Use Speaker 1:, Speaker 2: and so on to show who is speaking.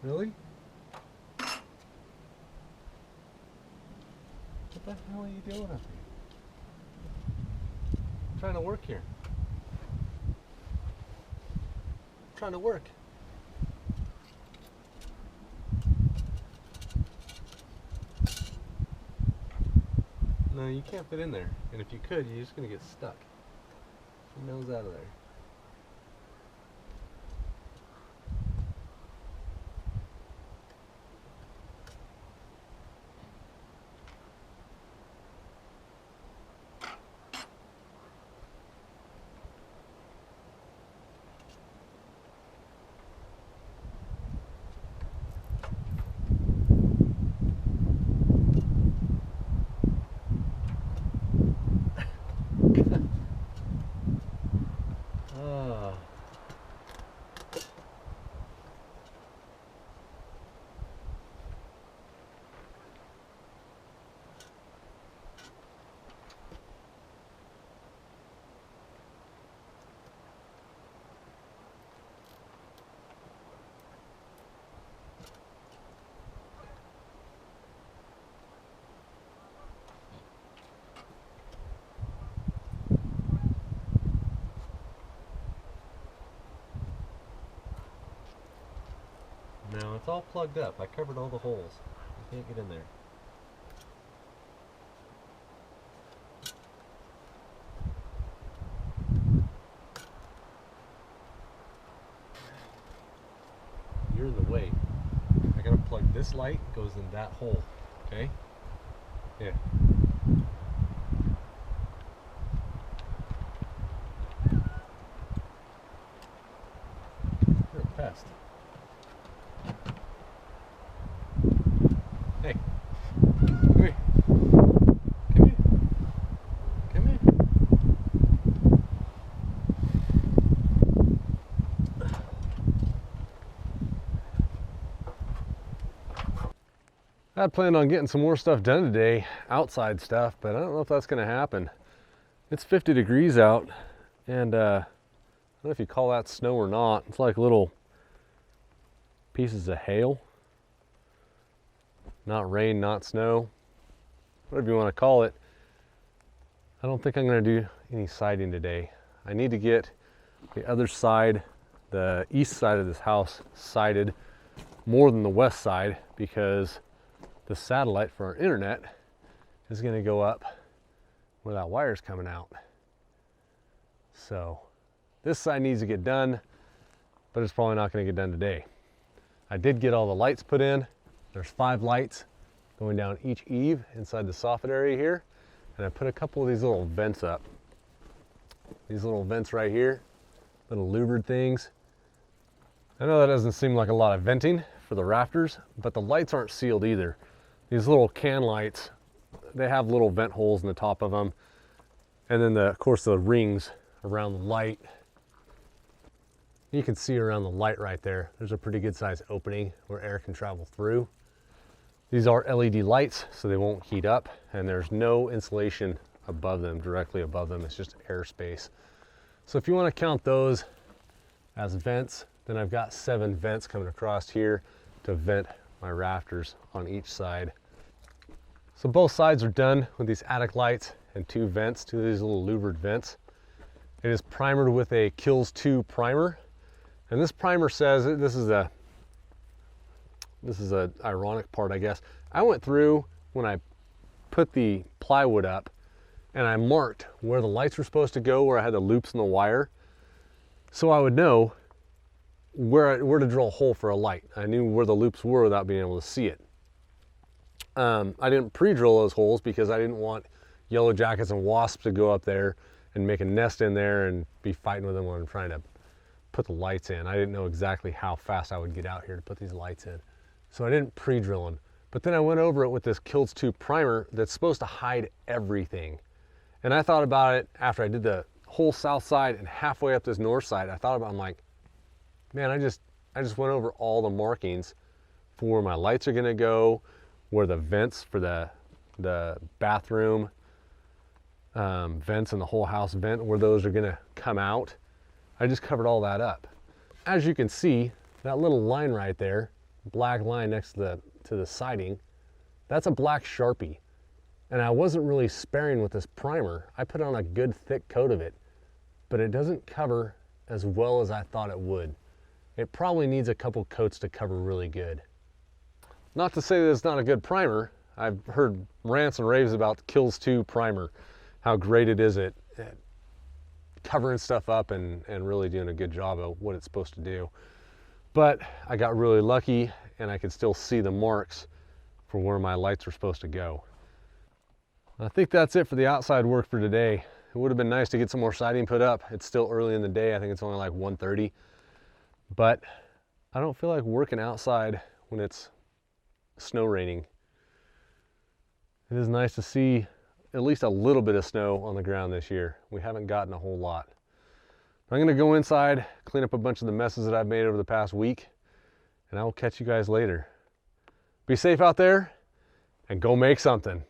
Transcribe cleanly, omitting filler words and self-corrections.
Speaker 1: Really? What the hell are you doing up here? I'm trying to work here. I'm trying to work. No, you can't fit in there. And if you could, you're just going to get stuck. Your nose out of there. No, it's all plugged up. I covered all the holes. You can't get in there. You're in the way. I gotta plug this light, goes in that hole. Okay? Yeah. You're a pest. Hey. Come here. Come here. Come here. I had planned on getting some more stuff done today, outside stuff, but I don't know if that's gonna happen. It's 50 degrees out, and I don't know if you call that snow or not. It's like little pieces of hail. Not rain, not snow, whatever you want to call it. I don't think I'm going to do any siding today. I need to get the other side, the east side of this house, sided more than the west side, because the satellite for our internet is going to go up where that wire's coming out. So this side needs to get done, but it's probably not going to get done today. I did get all the lights put in. There's 5 lights going down each eave inside the soffit area here. And I put a couple of these little vents up. These little vents right here, little louvered things. I know that doesn't seem like a lot of venting for the rafters, but the lights aren't sealed either. These little can lights, they have little vent holes in the top of them. And then of course the rings around the light. You can see around the light right there, there's a pretty good sized opening where air can travel through. These are LED lights, so they won't heat up, and there's no insulation above them, directly above them. It's just airspace. So if you want to count those as vents, then I've got 7 vents coming across here to vent my rafters on each side. So both sides are done with these attic lights and 2 vents, 2 of these little louvered vents. It is primered with a Kills 2 primer. And this primer says, this is a ironic part, I guess. I went through when I put the plywood up and I marked where the lights were supposed to go, where I had the loops in the wire, so I would know where to drill a hole for a light. I knew where the loops were without being able to see it. I didn't pre-drill those holes because I didn't want yellow jackets and wasps to go up there and make a nest in there and be fighting with them when I'm trying to put the lights in. I didn't know exactly how fast I would get out here to put these lights in. So I didn't pre-drill them. But then I went over it with this Kills 2 primer that's supposed to hide everything. And I thought about it after I did the whole south side and halfway up this north side. I thought about it, I'm like, man, I just went over all the markings for where my lights are gonna go, where the vents for the bathroom vents and the whole house vent, where those are gonna come out. I just covered all that up. As you can see, that little line right there, black line next to the siding, that's a black Sharpie. And I wasn't really sparing with this primer. I put on a good thick coat of it, but it doesn't cover as well as I thought it would. It probably needs a couple coats to cover really good. Not to say that it's not a good primer. I've heard rants and raves about Kills 2 primer, how great it is at covering stuff up and really doing a good job of what it's supposed to do. But I got really lucky and I could still see the marks for where my lights were supposed to go. I think that's it for the outside work for today. It would have been nice to get some more siding put up. It's still early in the day. I think it's only like 1:30. But I don't feel like working outside when it's snow raining. It is nice to see at least a little bit of snow on the ground this year. We haven't gotten a whole lot. I'm gonna go inside, clean up a bunch of the messes that I've made over the past week, and I will catch you guys later. Be safe out there and go make something.